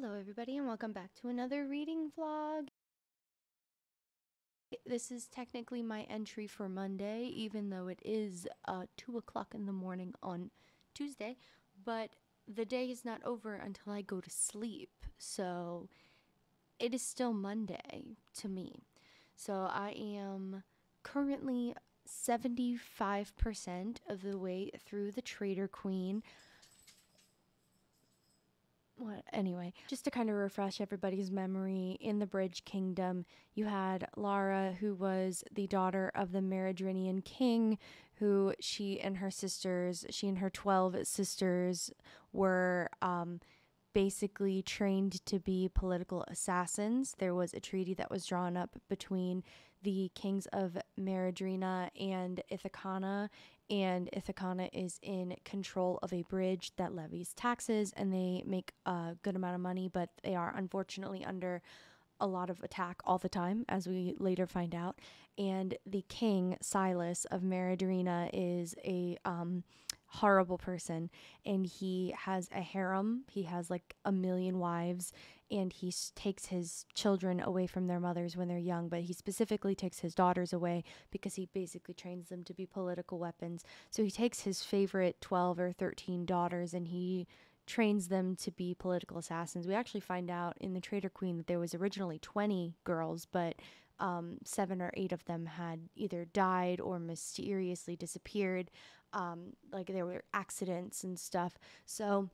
Hello, everybody, and welcome back to another reading vlog. This is technically my entry for Monday, even though it is 2 o'clock in the morning on Tuesday, but the day is not over until I go to sleep, so it is still Monday to me. So I am currently 75% of the way through the Trader Queen. Anyway, just to kind of refresh everybody's memory, in the Bridge Kingdom, you had Lara, who was the daughter of the Meridrinian king, who she and her 12 sisters were basically trained to be political assassins. There was a treaty that was drawn up between the kings of Meridrina and Ithacana, and Ithacana is in control of a bridge that levies taxes, and they make a good amount of money, but they are unfortunately under a lot of attack all the time, as we later find out. And the king, Silas of Meridrina, is a horrible person, and he has a harem. He has like a million wives, and he takes his children away from their mothers when they're young, but he specifically takes his daughters away because he basically trains them to be political weapons. So he takes his favorite 12 or 13 daughters and he trains them to be political assassins. We actually find out in the Trader Queen that there was originally 20 girls, but 7 or 8 of them had either died or mysteriously disappeared. Like there were accidents and stuff. So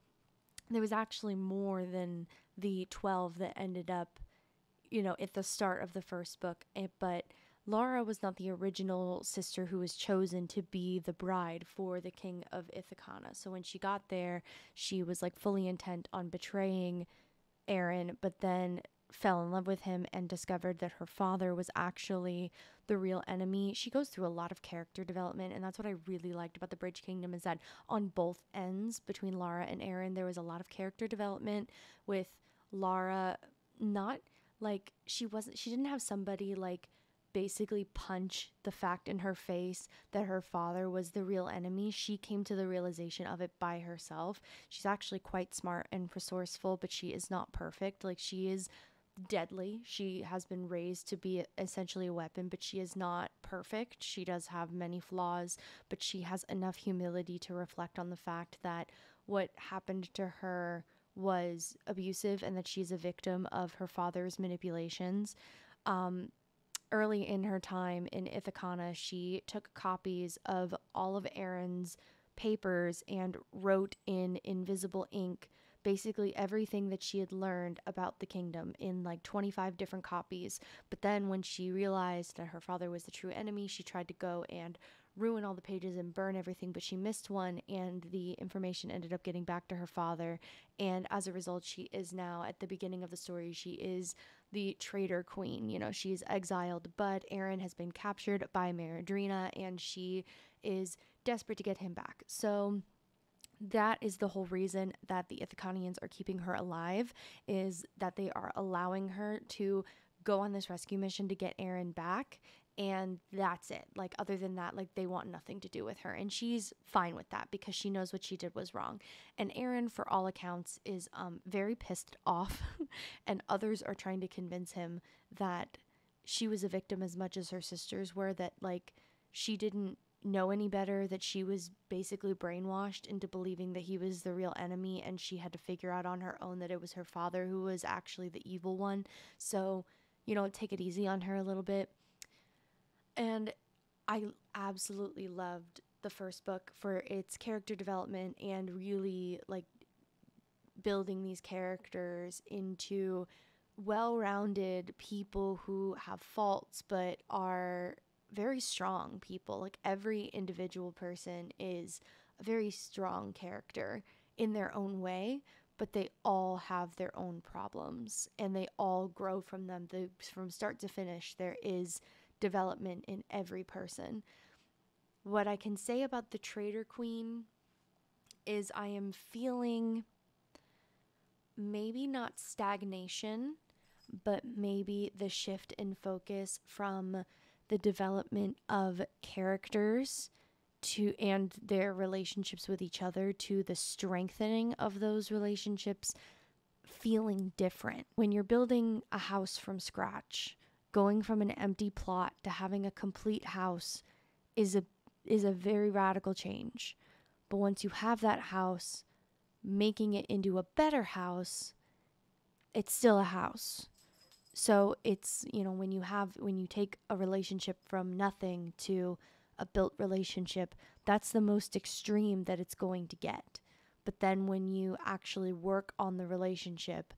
there was actually more than the 12 that ended up, at the start of the first book. But Laura was not the original sister who was chosen to be the bride for the king of Ithacana. So when she got there, she was like fully intent on betraying Aaron, but then fell in love with him and discovered that her father was actually the real enemy. She goes through a lot of character development, and that's what I really liked about the Bridge Kingdom, is that on both ends between Lara and Aaron, there was a lot of character development, with Lara not like she didn't have somebody like basically punch the fact in her face that her father was the real enemy. She came to the realization of it by herself. She's actually quite smart and resourceful, but she is not perfect. Like, she is deadly. She has been raised to be essentially a weapon, but she is not perfect. She does have many flaws, but she has enough humility to reflect on the fact that what happened to her was abusive and that she's a victim of her father's manipulations. Early in her time in Ithacana, she took copies of all of Aaron's papers and wrote in invisible ink basically everything that she had learned about the kingdom in like 25 different copies. But then when she realized that her father was the true enemy, she tried to go and ruin all the pages and burn everything, but she missed one, and the information ended up getting back to her father. And as a result, she is now, at the beginning of the story, she is the Trader Queen. She's exiled, but Aaron has been captured by Meridrina, and she is desperate to get him back. So that is the whole reason that the Ithacanians are keeping her alive, is that they are allowing her to go on this rescue mission to get Aaron back, and that's it. Like, other than that, like, they want nothing to do with her, and she's fine with that because she knows what she did was wrong. And Aaron, for all accounts, is very pissed off and others are trying to convince him that she was a victim as much as her sisters were, that like she didn't know any better, that she was basically brainwashed into believing that he was the real enemy, and she had to figure out on her own that it was her father who was actually the evil one. So, take it easy on her a little bit. And I absolutely loved the first book for its character development and really like building these characters into well-rounded people who have faults but are very strong people. Like, every individual person is a very strong character in their own way, but they all have their own problems and they all grow from them. From start to finish, there is development in every person. What I can say about the Trader Queen is I am feeling maybe not stagnation, but maybe the shift in focus from the development of characters to and their relationships with each other to the strengthening of those relationships feeling different. When you're building a house from scratch, going from an empty plot to having a complete house is a very radical change. But once you have that house, making it into a better house, it's still a house. So it's, when you take a relationship from nothing to a built relationship, that's the most extreme that it's going to get. But then when you actually work on the relationship,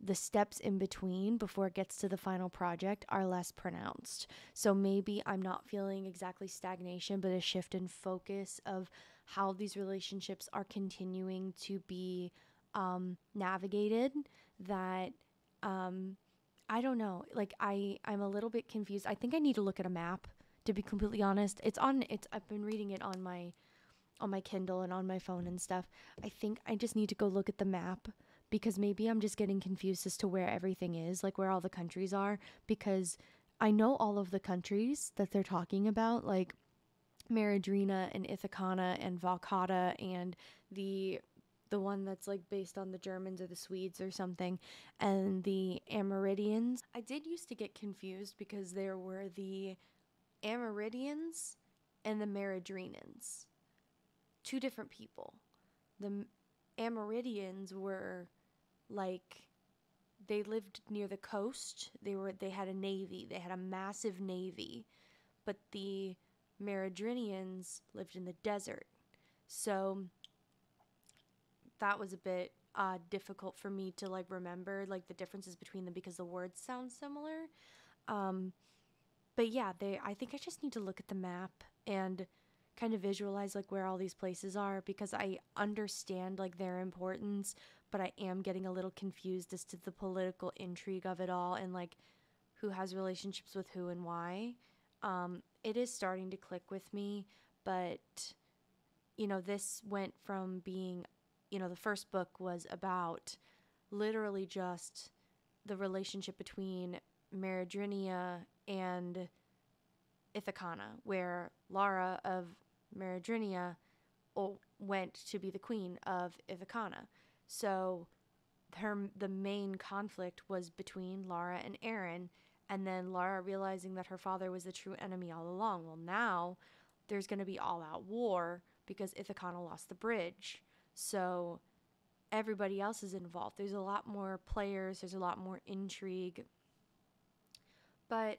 the steps in between before it gets to the final project are less pronounced. So maybe I'm not feeling exactly stagnation, but a shift in focus of how these relationships are continuing to be navigated, that I don't know. Like I'm a little bit confused. I think I need to look at a map, to be completely honest. I've been reading it on my Kindle and on my phone and stuff. I think I just need to go look at the map, because maybe I'm just getting confused as to where everything is, like where all the countries are, because I know all of the countries that they're talking about, like Maridrina and Ithacana and Valcata and the one that's like based on the Germans or the Swedes or something, and the Amerindians. I did used to get confused because there were the Amerindians and the Maridrinans. Two different people. The Amerindians were like, they lived near the coast. They had a navy. They had a massive navy. But the Maridrinians lived in the desert. So that was a bit difficult for me to like remember like the differences between them, because the words sound similar. But yeah, I think I just need to look at the map and kind of visualize like where all these places are, because I understand like their importance, but I am getting a little confused as to the political intrigue of it all, and like who has relationships with who and why. It is starting to click with me, but this went from being, the first book was about literally just the relationship between Meridrinia and Ithacana, where Lara of Meridrinia went to be the queen of Ithacana. So the main conflict was between Lara and Aaron, and then Lara realizing that her father was the true enemy all along. Well, now there's going to be all-out war because Ithacana lost the bridge. So everybody else is involved. There's a lot more players. There's a lot more intrigue. But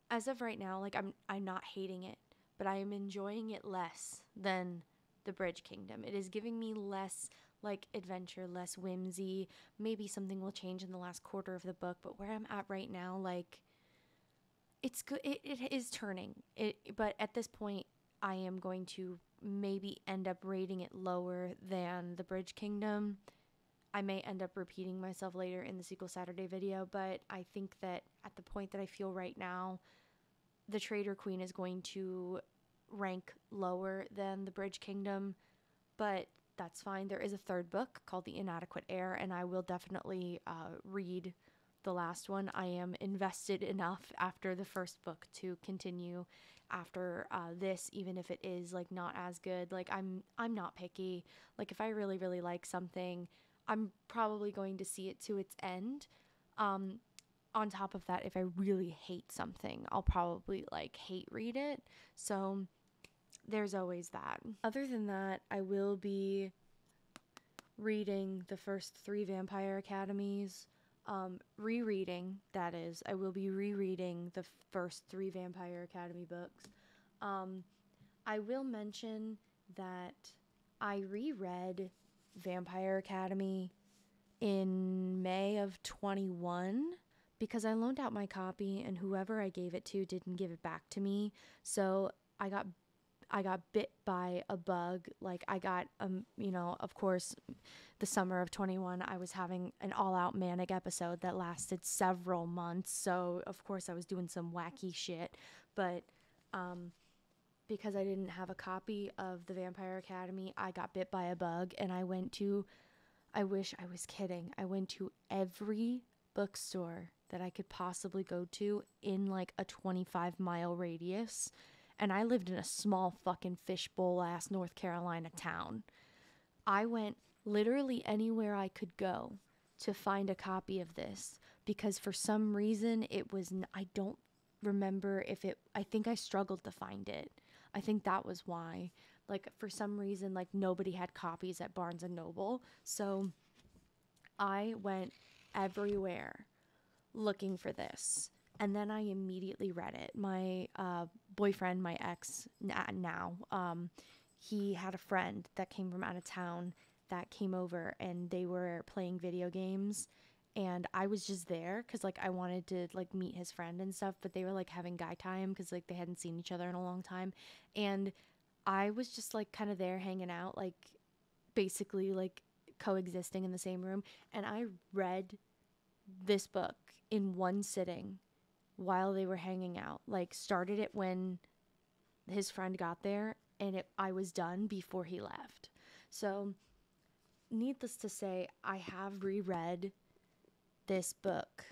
as of right now, like I'm not hating it, but I am enjoying it less than the Bridge Kingdom. It is giving me less like adventure, less whimsy. Maybe something will change in the last quarter of the book, but where I'm at right now, like it's good. It is turning. But at this point, I am going to maybe end up rating it lower than the Bridge Kingdom. I may end up repeating myself later in the Sequel Saturday video, but I think that at the point that I feel right now, the Traitor Queen is going to rank lower than the Bridge Kingdom, but that's fine. There is a third book called The Inadequate Heir, and I will definitely read the last one. I am invested enough after the first book to continue after this, even if it is like not as good. Like I'm not picky. Like if I really really like something, I'm probably going to see it to its end. On top of that, if I really hate something, I'll probably like hate read it. So there's always that. Other than that, I will be reading the first 3 Vampire Academies. Rereading, that is. I will be rereading the first 3 Vampire Academy books. I will mention that I reread Vampire Academy in May of 21 because I loaned out my copy and whoever I gave it to didn't give it back to me. So I got bit by a bug. Like I got, of course, the summer of 21, I was having an all-out manic episode that lasted several months. So of course I was doing some wacky shit, but because I didn't have a copy of the Vampire Academy, I got bit by a bug and I wish I was kidding. I went to every bookstore that I could possibly go to in like a 25-mile radius. And I lived in a small fucking fishbowl ass North Carolina town. I went literally anywhere I could go to find a copy of this, because for some reason I don't remember if I think I struggled to find it. I think that was why. Like, for some reason, like, nobody had copies at Barnes and Noble. So I went everywhere looking for this. And then I immediately read it. My boyfriend, my ex now, he had a friend that came from out of town that came over, and they were playing video games. And I was just there because, like, I wanted to, like, meet his friend and stuff. But they were, like, having guy time because, like, they hadn't seen each other in a long time. And I was just, like, kind of there hanging out, like, basically, like, coexisting in the same room. And I read this book in one sitting while they were hanging out. Like, started it when his friend got there, and I was done before he left. So, needless to say, I have reread this book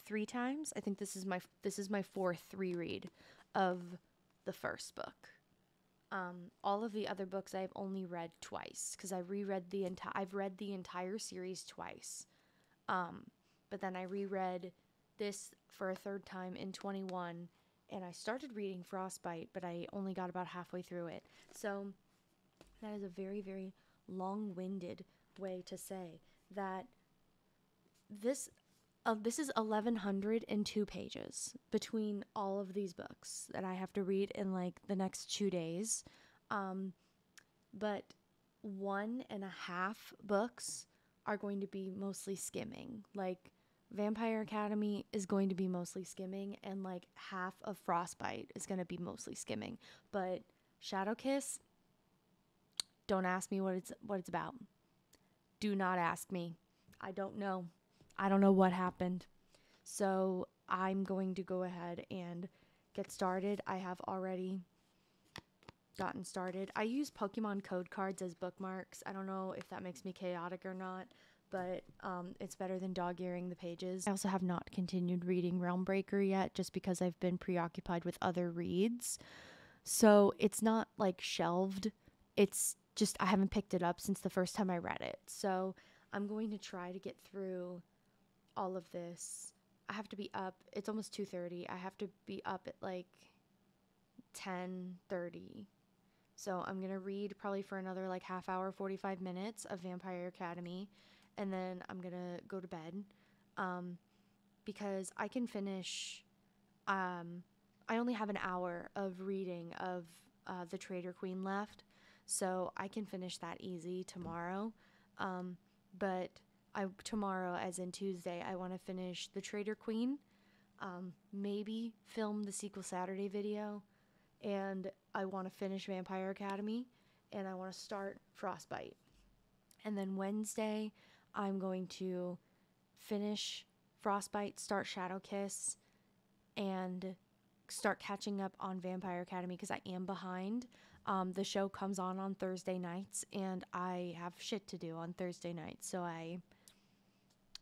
3 times. I think this is my fourth reread of the first book. All of the other books I've only read twice, because I've read the entire series twice. But then I reread this for a third time in 21, and I started reading Frostbite, but I only got about halfway through it. So that is a very, very long-winded way to say that this is 1,102 pages between all of these books that I have to read in, like, the next 2 days. But 1.5 books are going to be mostly skimming. Like, Vampire Academy is going to be mostly skimming, and, like, half of Frostbite is going to be mostly skimming. But Shadowkiss, don't ask me what it's about. Do not ask me. I don't know. I don't know what happened. So I'm going to go ahead and get started. I have already gotten started. I use Pokemon code cards as bookmarks. I don't know if that makes me chaotic or not, but it's better than dog-earing the pages. I also have not continued reading Realmbreaker yet, just because I've been preoccupied with other reads. So it's not, like, shelved. It's just I haven't picked it up since the first time I read it. So I'm going to try to get through all of this. I have to be up. It's almost 2:30. I have to be up at, like, 10:30. So I'm going to read probably for another, like, half hour, 45 minutes of Vampire Academy, and then I'm going to go to bed, because I can finish, I only have an hour of reading of The Traitor Queen left, so I can finish that easy tomorrow. But tomorrow, as in Tuesday, I want to finish The Traitor Queen, maybe film the Sequel Saturday video, and I want to finish Vampire Academy, and I want to start Frostbite. And then Wednesday, I'm going to finish Frostbite, start Shadowkiss, and start catching up on Vampire Academy, because I am behind. The show comes on Thursday nights, and I have shit to do on Thursday nights, so I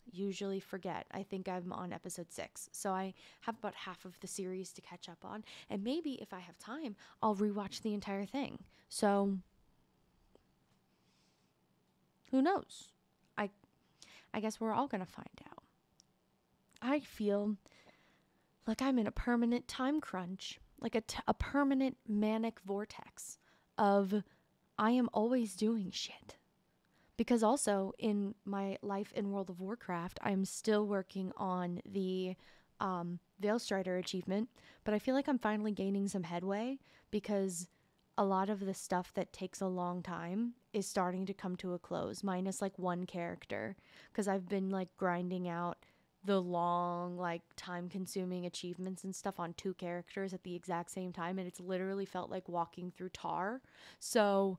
usually forget. I think I'm on episode 6, so I have about half of the series to catch up on, and maybe if I have time, I'll rewatch the entire thing. So who knows? I guess we're all gonna find out. I feel like I'm in a permanent time crunch, like a permanent manic vortex of I am always doing shit. Because also in my life in World of Warcraft, I'm still working on the Veilstrider achievement, but I feel like I'm finally gaining some headway, because a lot of the stuff that takes a long time is starting to come to a close, minus, like, one character, because I've been, like, grinding out the long, like, time-consuming achievements and stuff on 2 characters at the exact same time, and it's literally felt like walking through tar. So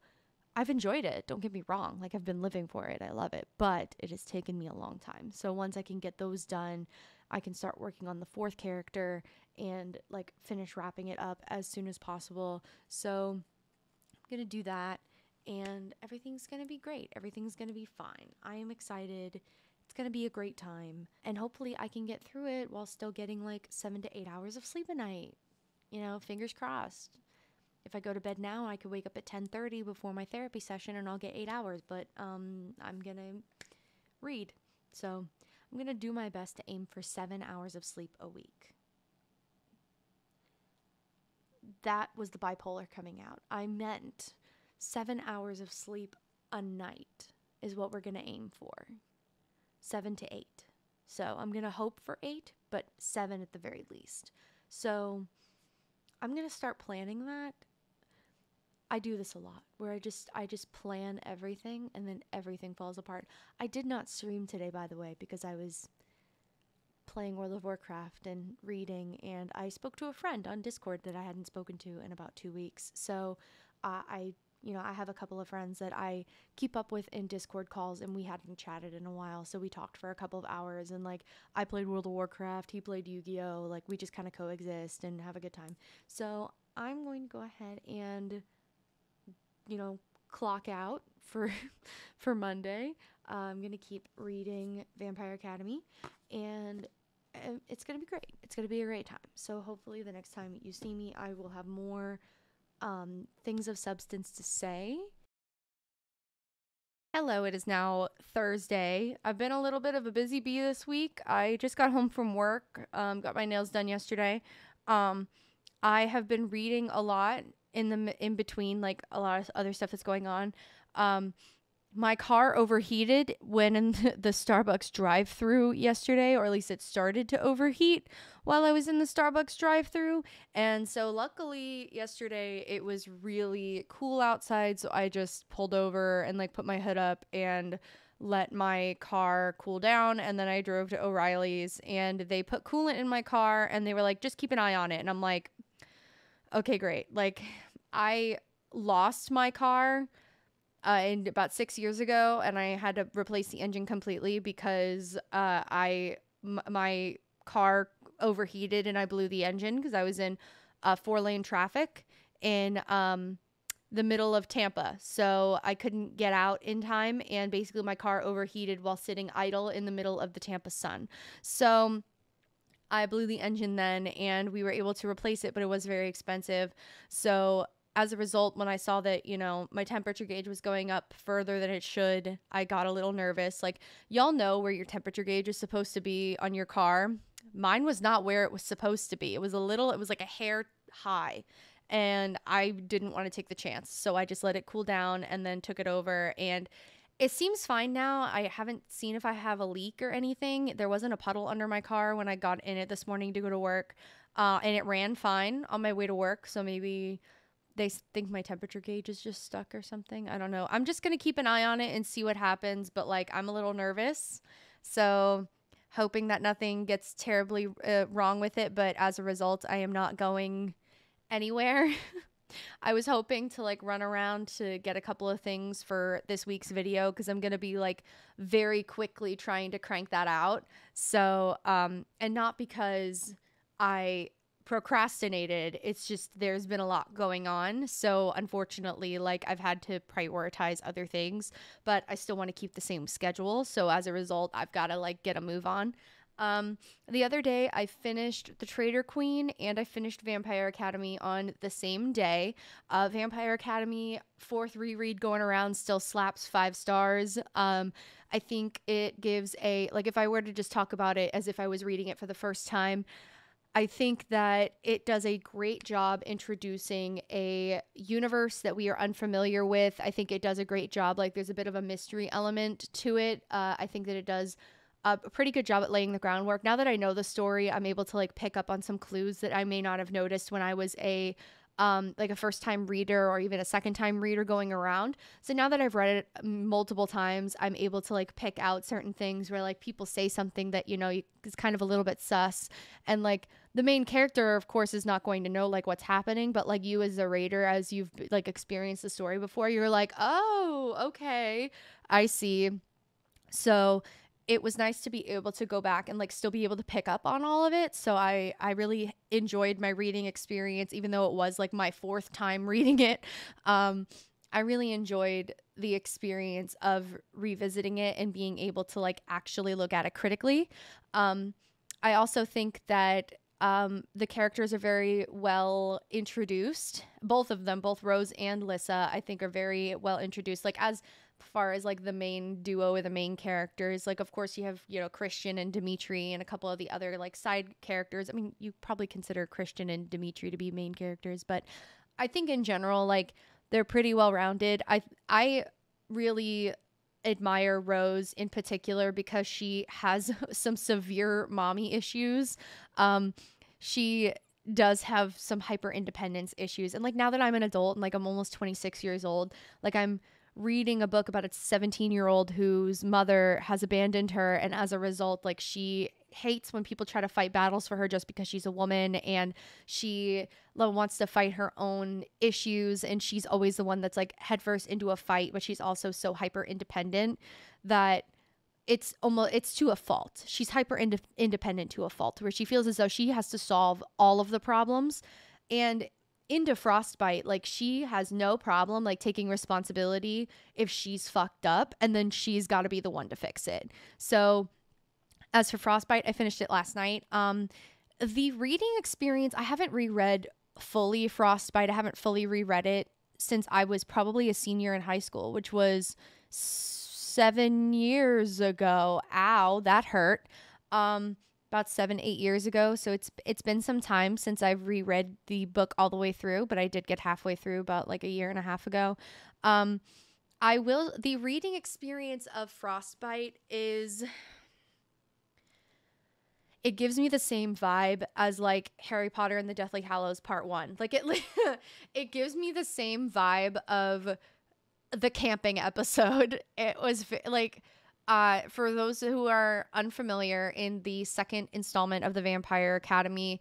I've enjoyed it, don't get me wrong. Like, I've been living for it. I love it. But it has taken me a long time. So once I can get those done, I can start working on the 4th character and, like, finish wrapping it up as soon as possible. So I'm going to do that, and everything's going to be great. Everything's going to be fine. I am excited. It's going to be a great time. And hopefully I can get through it while still getting, like, 7 to 8 hours of sleep a night. You know, fingers crossed. If I go to bed now, I could wake up at 10:30 before my therapy session, and I'll get 8 hours. But I'm gonna read. So I'm going to do my best to aim for 7 hours of sleep a week. That was the bipolar coming out. I meant 7 hours of sleep a night is what we're going to aim for. 7 to 8. So I'm going to hope for 8, but 7 at the very least. So I'm going to start planning that. I do this a lot where I just plan everything and then everything falls apart. I did not stream today, by the way, because I was playing World of Warcraft and reading, and I spoke to a friend on Discord that I hadn't spoken to in about 2 weeks. So I have a couple of friends that I keep up with in Discord calls, and we hadn't chatted in a while. So we talked for a couple of hours, and like I played World of Warcraft, he played Yu-Gi-Oh! Like we just kind of coexist and have a good time. So I'm going to go ahead and clock out for for Monday. I'm going to keep reading Vampire Academy, and it's going to be great. It's going to be a great time. So hopefully the next time you see me, I will have more things of substance to say. Hello, it is now Thursday. I've been a little bit of a busy bee this week. I just got home from work, got my nails done yesterday. I have been reading a lot in between, like a lot of other stuff that's going on. My car overheated when in the Starbucks drive-thru yesterday, or at least it started to overheat while I was in the Starbucks drive-thru. And so luckily yesterday it was really cool outside, so I just pulled over and like put my hood up and let my car cool down, and then I drove to O'Reilly's and they put coolant in my car and they were like, just keep an eye on it. And I'm like, okay, great. Like, I lost my car about 6 years ago, and I had to replace the engine completely because my car overheated and I blew the engine because I was in 4-lane traffic in the middle of Tampa. So I couldn't get out in time, and basically my car overheated while sitting idle in the middle of the Tampa sun. So I blew the engine then, and we were able to replace it, but it was very expensive. So as a result, when I saw that, my temperature gauge was going up further than it should, I got a little nervous. Like, y'all know where your temperature gauge is supposed to be on your car. Mine was not where it was supposed to be. It was like a hair high, and I didn't want to take the chance. So I just let it cool down and then took it over, and it seems fine now. I haven't seen if I have a leak or anything. There wasn't a puddle under my car when I got in it this morning to go to work, and it ran fine on my way to work. So maybe they think my temperature gauge is just stuck or something. I don't know. I'm just going to keep an eye on it and see what happens. But like, I'm a little nervous. So hoping that nothing gets terribly wrong with it. But as a result, I am not going anywhere. I was hoping to like run around to get a couple of things for this week's video, because I'm going to be like very quickly trying to crank that out. So, and not because I procrastinated, it's just there's been a lot going on. So unfortunately, like, I've had to prioritize other things, but I still want to keep the same schedule. So as a result, I've got to like get a move on. The other day I finished The Traitor Queen and I finished Vampire Academy on the same day. Vampire Academy 4th reread going around, still slaps 5 stars. I think it gives if I were to just talk about it as if I was reading it for the first time, I think that it does a great job introducing a universe that we are unfamiliar with. I think it does a great job. Like, there's a bit of a mystery element to it. I think that it does a pretty good job at laying the groundwork. Now that I know the story, I'm able to like pick up on some clues that I may not have noticed when I was a first time reader or even a second time reader going around. So now that I've read it multiple times, I'm able to like pick out certain things where like people say something that, is kind of a little bit sus. And like the main character, of course, is not going to know like what's happening, but like you as a reader, as you've like experienced the story before, you're like, oh, okay, I see. So it was nice to be able to go back and like still be able to pick up on all of it. So I really enjoyed my reading experience, even though it was like my 4th time reading it. I really enjoyed the experience of revisiting it and being able to like actually look at it critically. I also think that the characters are very well introduced. Both of them, both Rose and Lissa, I think are very well introduced. Like, as far as like the main duo or the main characters. Like, of course, you have, you know, Christian and Dimitri and a couple of the other like side characters. I mean, you probably consider Christian and Dimitri to be main characters, but I think in general, like, they're pretty well rounded. I really admire Rose in particular because she has some severe mommy issues. She does have some hyper independence issues. And like now that I'm an adult and like I'm almost 26 years old, like I'm reading a book about a 17-year-old whose mother has abandoned her, and as a result, like she hates when people try to fight battles for her just because she's a woman, and she wants to fight her own issues, and she's always the one that's like headfirst into a fight, but she's also so hyper independent that it's to a fault. She's hyper independent to a fault, where she feels as though she has to solve all of the problems. And into Frostbite, like she has no problem like taking responsibility if she's fucked up, and then she's got to be the one to fix it. So as for Frostbite, I finished it last night. The reading experience, I haven't reread fully Frostbite. I haven't fully reread it since I was probably a senior in high school, which was 7 years ago. Ow, that hurt. About 7-8 years ago. So it's been some time since I've reread the book all the way through, but I did get halfway through about like a year and a half ago. The reading experience of Frostbite is, it gives me the same vibe as like Harry Potter and the Deathly Hallows Part 1. Like it gives me the same vibe of the camping episode. It was like, for those who are unfamiliar, in the second installment of the Vampire Academy,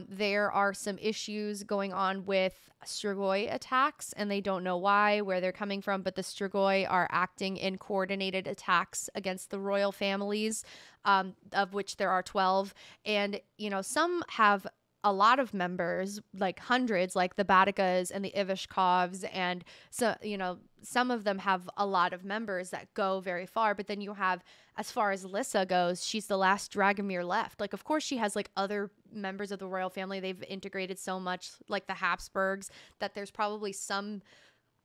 there are some issues going on with Strigoi attacks, and they don't know why, where they're coming from, but the Strigoi are acting in coordinated attacks against the royal families, of which there are 12. And, you know, some have a lot of members, like hundreds, like the Batikas and the Ivashkovs, and so, you know, some of them have a lot of members that go very far. But then you have, as far as Lissa goes, she's the last Dragomir left. Like, of course, she has like other members of the royal family. They've integrated so much, like the Habsburgs, that there's probably some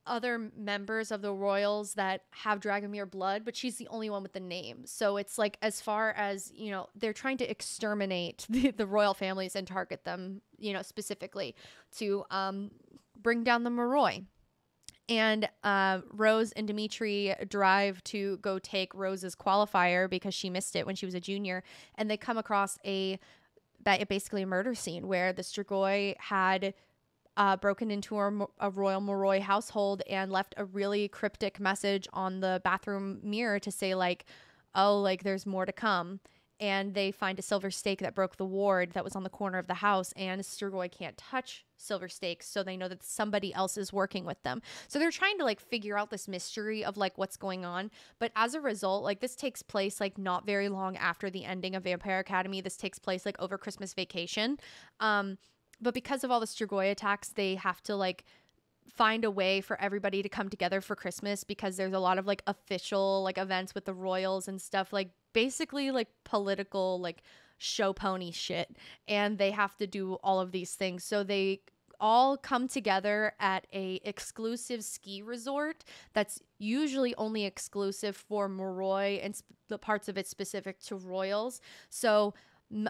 other members of the royals that have Dragomir blood, but she's the only one with the name. So it's like, as far as, you know, they're trying to exterminate the royal families and target them, you know, specifically to bring down the Moroi. And Rose and Dimitri drive to go take Rose's qualifier because she missed it when she was a junior, and they come across basically a murder scene where the Strigoi had broken into a royal Moroi household and left a really cryptic message on the bathroom mirror to say like, oh, like there's more to come. And they find a silver stake that broke the ward that was on the corner of the house, and Strigoi can't touch silver stakes, so they know that somebody else is working with them. So they're trying to like figure out this mystery of like what's going on. But as a result, like this takes place like not very long after the ending of Vampire Academy. This takes place like over Christmas vacation. But because of all the Strigoi attacks, they have to like find a way for everybody to come together for Christmas, because there's a lot of like official like events with the royals and stuff, like basically like political like show pony shit, and they have to do all of these things. So they all come together at a exclusive ski resort that's usually only exclusive for Moroi and the parts of it specific to royals. So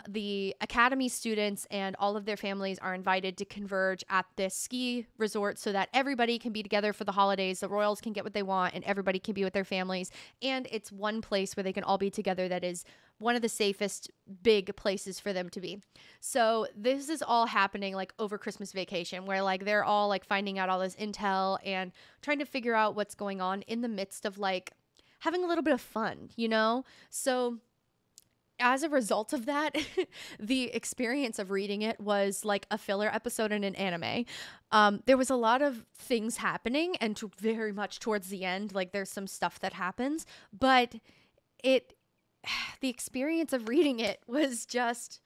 the academy students and all of their families are invited to converge at this ski resort so that everybody can be together for the holidays. The royals can get what they want and everybody can be with their families. And it's one place where they can all be together that is one of the safest big places for them to be. So this is all happening like over Christmas vacation, where like they're all like finding out all this intel and trying to figure out what's going on in the midst of like having a little bit of fun, you know? So as a result of that, the experience of reading it was like a filler episode in an anime. There was a lot of things happening, and very much towards the end, like there's some stuff that happens, but the experience of reading it was just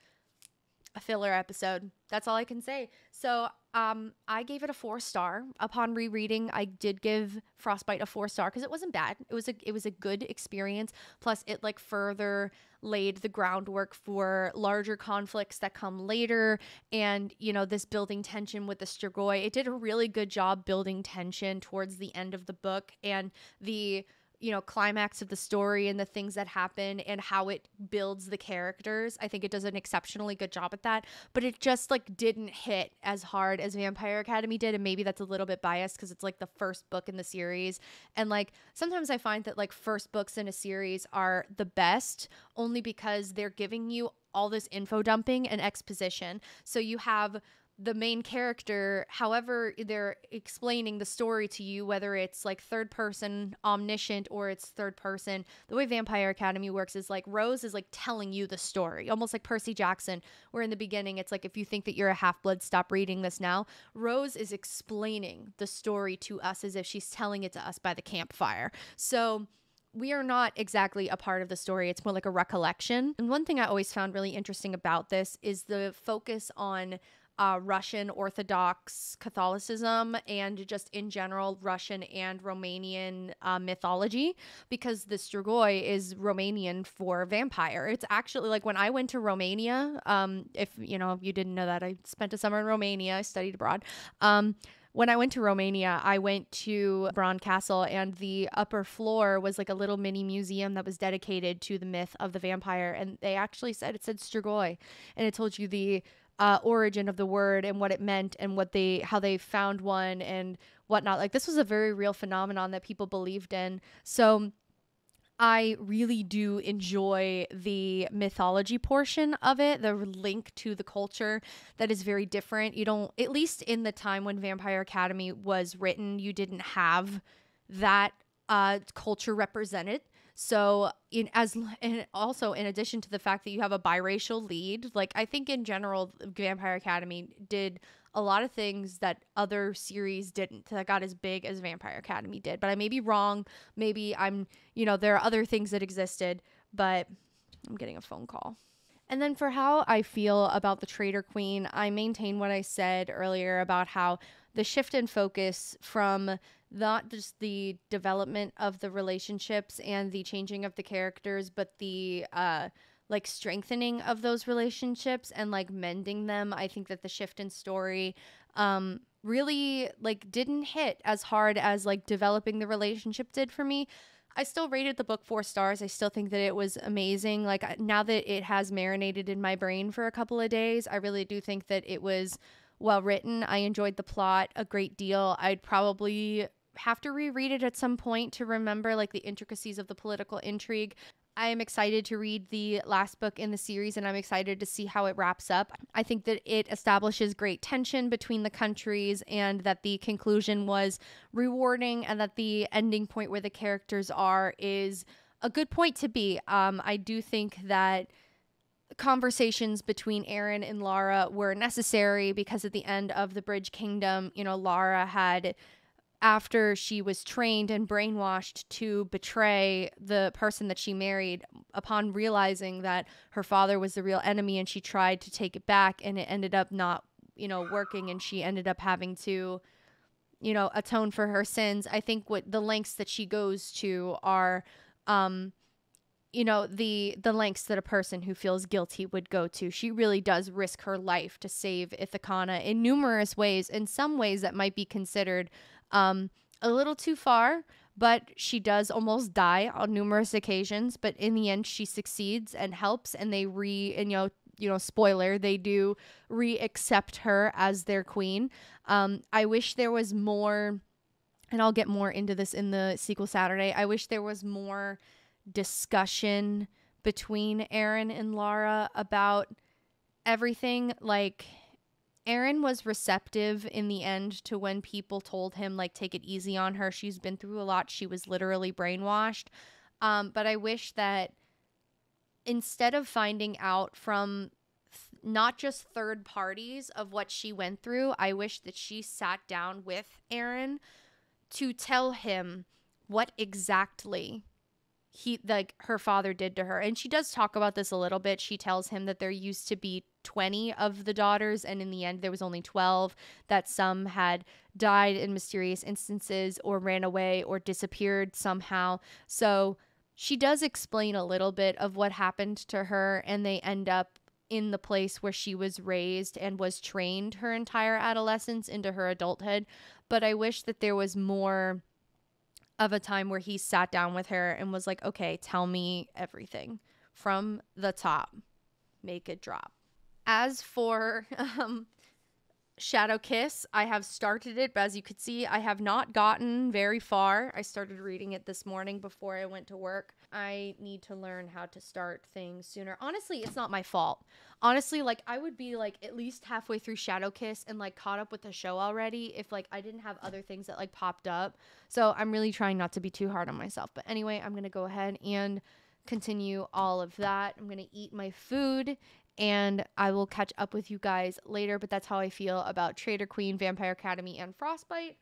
a filler episode. That's all I can say. So I gave it a 4 star. Upon rereading, I did give Frostbite a 4 star because it wasn't bad. It was a good experience. Plus, it like further laid the groundwork for larger conflicts that come later, and this building tension with the Strigoi. It did a really good job building tension towards the end of the book, and the climax of the story and the things that happen and how it builds the characters. I think it does an exceptionally good job at that, but it just like didn't hit as hard as Vampire Academy did. And maybe that's a little bit biased because it's like the first book in the series. And like sometimes I find that like first books in a series are the best only because they're giving you all this info dumping and exposition. So you have the main character, however they're explaining the story to you, whether it's like third person omniscient or it's third person. The way Vampire Academy works is like Rose is like telling you the story, almost like Percy Jackson, where in the beginning it's like, if you think that you're a half-blood, stop reading this now. Rose is explaining the story to us as if she's telling it to us by the campfire. So we are not exactly a part of the story. It's more like a recollection. And one thing I always found really interesting about this is the focus on Russian Orthodox Catholicism and just in general Russian and Romanian mythology, because the Strigoi is Romanian for vampire. It's actually like when I went to Romania, if you didn't know that, I spent a summer in Romania. I studied abroad. When I went to Romania, I went to Bran Castle, and the upper floor was like a little mini museum that was dedicated to the myth of the vampire. And they actually said, it said Strigoi, and it told you the origin of the word and what it meant and how they found one and whatnot. Like this was a very real phenomenon that people believed in. So I really do enjoy the mythology portion of it, the link to the culture that is very different. You don't, at least in the time when Vampire Academy was written, you didn't have that culture represented. So and also in addition to the fact that you have a biracial lead, like I think in general Vampire Academy did a lot of things that other series didn't, that got as big as Vampire Academy did. But I may be wrong. Maybe there are other things that existed, but I'm getting a phone call. And then for how I feel about the Traitor Queen, I maintain what I said earlier about how the shift in focus from not just the development of the relationships and the changing of the characters, but the like strengthening of those relationships and like mending them. I think that the shift in story really like didn't hit as hard as like developing the relationship did for me. I still rated the book 4 stars. I still think that it was amazing. Like now that it has marinated in my brain for a couple of days, I really do think that it was well written. I enjoyed the plot a great deal. I'd probably have to reread it at some point to remember like the intricacies of the political intrigue. I am excited to read the last book in the series, and I'm excited to see how it wraps up. I think that it establishes great tension between the countries, and that the conclusion was rewarding, and that the ending point where the characters are is a good point to be. I do think that conversations between Aaron and Lara were necessary because at the end of the Bridge Kingdom, Lara had, after she was trained and brainwashed to betray the person that she married, upon realizing that her father was the real enemy, and she tried to take it back, and it ended up not, working, and she ended up having to, atone for her sins. I think what the lengths that she goes to are, the lengths that a person who feels guilty would go to. She really does risk her life to save Ithacana in numerous ways, in some ways that might be considered a little too far, but she does almost die on numerous occasions. But in the end, she succeeds and helps, and they spoiler, they do re-accept her as their queen. I wish there was more, and I'll get more into this in the sequel Saturday. I wish there was more discussion between Aaron and Lara about everything. Like, Aaron was receptive in the end to when people told him, like, take it easy on her. She's been through a lot. She was literally brainwashed. But I wish that instead of finding out from not just third parties of what she went through, I wish that she sat down with Aaron to tell him what exactly her father did to her. And she does talk about this a little bit. She tells him that there used to be 20 of the daughters, and in the end there was only 12, that some had died in mysterious instances or ran away or disappeared somehow. So she does explain a little bit of what happened to her, and they end up in the place where she was raised and was trained her entire adolescence into her adulthood. But I wish that there was more of a time where he sat down with her and was like, okay, tell me everything from the top, make it drop. As for Shadow Kiss, I have started it, but as you could see, I have not gotten very far. I started reading it this morning before I went to work. I need to learn how to start things sooner. Honestly, it's not my fault. Honestly, like, I would be like at least halfway through Shadow Kiss and like caught up with the show already if like I didn't have other things that like popped up. So I'm really trying not to be too hard on myself. But anyway, I'm gonna go ahead and continue all of that. I'm gonna eat my food and I will catch up with you guys later. But that's how I feel about Traitor Queen, Vampire Academy, and Frostbite.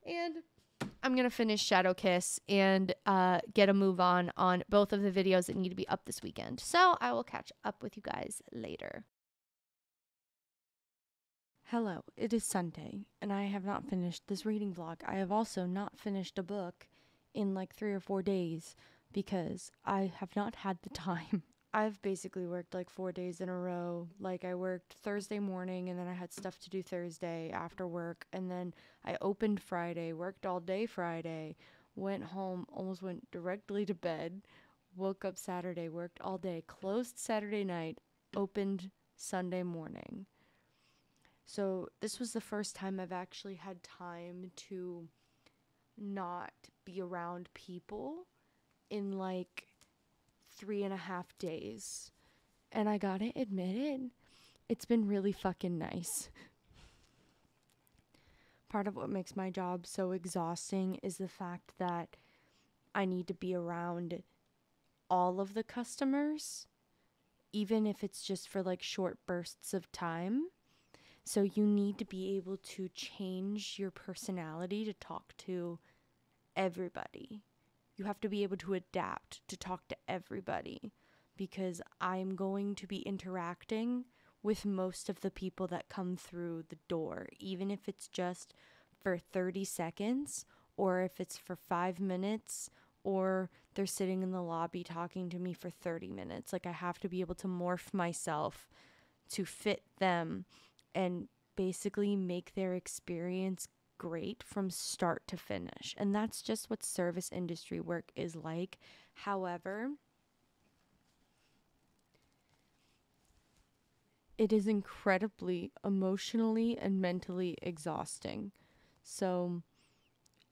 And I'm going to finish Shadow Kiss and get a move on both of the videos that need to be up this weekend. So I will catch up with you guys later. Hello, it is Sunday, and I have not finished this reading vlog. I have also not finished a book in like 3 or 4 days because I have not had the time. I've basically worked like 4 days in a row. Like I worked Thursday morning and then I had stuff to do Thursday after work. And then I opened Friday, worked all day Friday, went home, almost went directly to bed, woke up Saturday, worked all day, closed Saturday night, opened Sunday morning. So this was the first time I've actually had time to not be around people in like 3.5 days. And I gotta admit it's been really fucking nice. Part of what makes my job so exhausting is the fact that I need to be around all of the customers, even if it's just for like short bursts of time. So you need to be able to change your personality to talk to everybody. You have to be able to adapt to talk to everybody because I'm going to be interacting with most of the people that come through the door, even if it's just for 30 seconds or if it's for 5 minutes or they're sitting in the lobby talking to me for 30 minutes. Like I have to be able to morph myself to fit them and basically make their experience great from start to finish. And that's just what service industry work is like. However, it is incredibly emotionally and mentally exhausting. So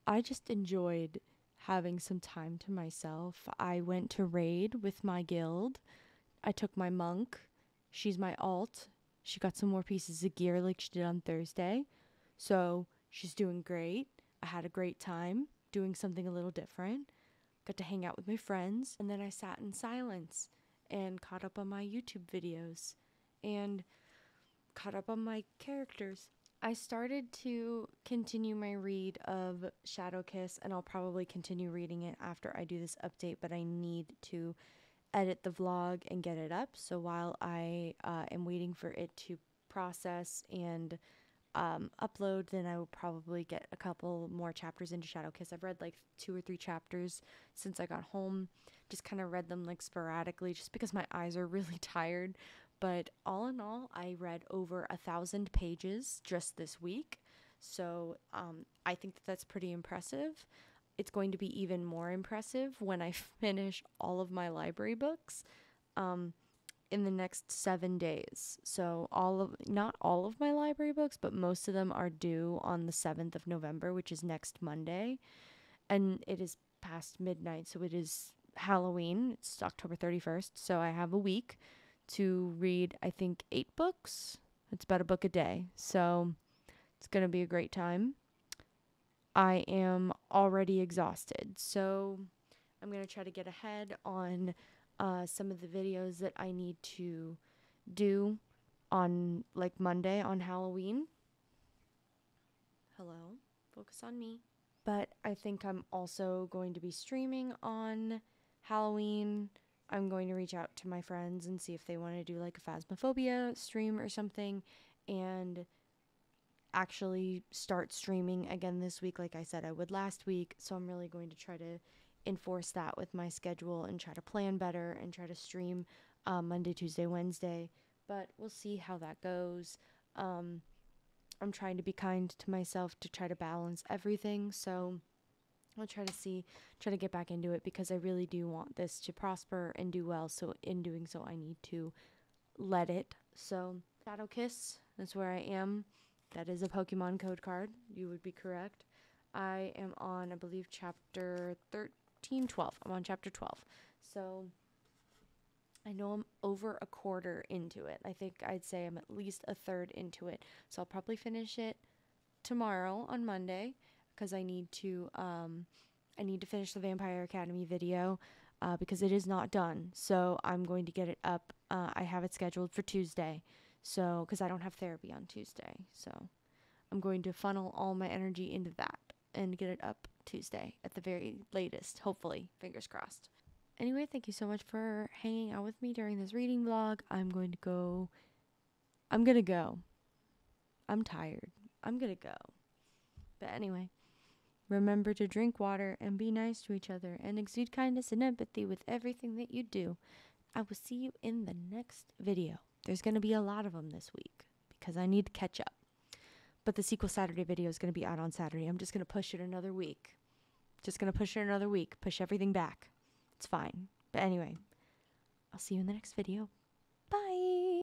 I just enjoyed having some time to myself. I went to raid with my guild. I took my monk. She's my alt. She got some more pieces of gear like she did on Thursday. So she's doing great. I had a great time doing something a little different. Got to hang out with my friends. And then I sat in silence and caught up on my YouTube videos and caught up on my characters. I started to continue my read of Shadow Kiss, and I'll probably continue reading it after I do this update, but I need to edit the vlog and get it up. So while I am waiting for it to process and upload, then I will probably get a couple more chapters into Shadow Kiss. I've read like 2 or 3 chapters since I got home. Just kind of read them like sporadically just because my eyes are really tired. But all in all, I read over 1,000 pages just this week. So I think that that's pretty impressive. It's going to be even more impressive when I finish all of my library books in the next 7 days. So not all of my library books, but most of them are due on the 7th of November, which is next Monday. And it is past midnight, so it is Halloween. It's October 31st, so I have a week to read, I think, 8 books. It's about a book a day, so it's going to be a great time. I am already exhausted, so I'm going to try to get ahead on some of the videos that I need to do on like Monday on Halloween. Hello, focus on me. But I think I'm also going to be streaming on Halloween, I'm going to reach out to my friends and see if they want to do like a Phasmophobia stream or something, and actually start streaming again this week like I said I would last week. So I'm really going to try to enforce that with my schedule and try to plan better and try to stream Monday, Tuesday, Wednesday. But we'll see how that goes. I'm trying to be kind to myself to try to balance everything. So I'll try to get back into it because I really do want this to prosper and do well. So in doing so, I need to let it. So Shadow Kiss, that's where I am. That is a Pokemon code card. You would be correct. I am on, I believe, chapter 13, 12. I'm on chapter 12. So I know I'm over a quarter into it. I think I'd say I'm at least a third into it. So I'll probably finish it tomorrow on Monday because I need to finish the Vampire Academy video because it is not done. So I'm going to get it up. I have it scheduled for Tuesday. So because I don't have therapy on Tuesday. So I'm going to funnel all my energy into that and get it up Tuesday at the very latest, hopefully, fingers crossed. Anyway, thank you so much for hanging out with me during this reading vlog. I'm going to go. I'm tired. I'm gonna go. But anyway, remember to drink water and be nice to each other and exude kindness and empathy with everything that you do. I will see you in the next video. There's going to be a lot of them this week because I need to catch up. But the sequel Saturday video is going to be out on Saturday. I'm just going to push it another week. Push everything back. It's fine. But anyway, I'll see you in the next video.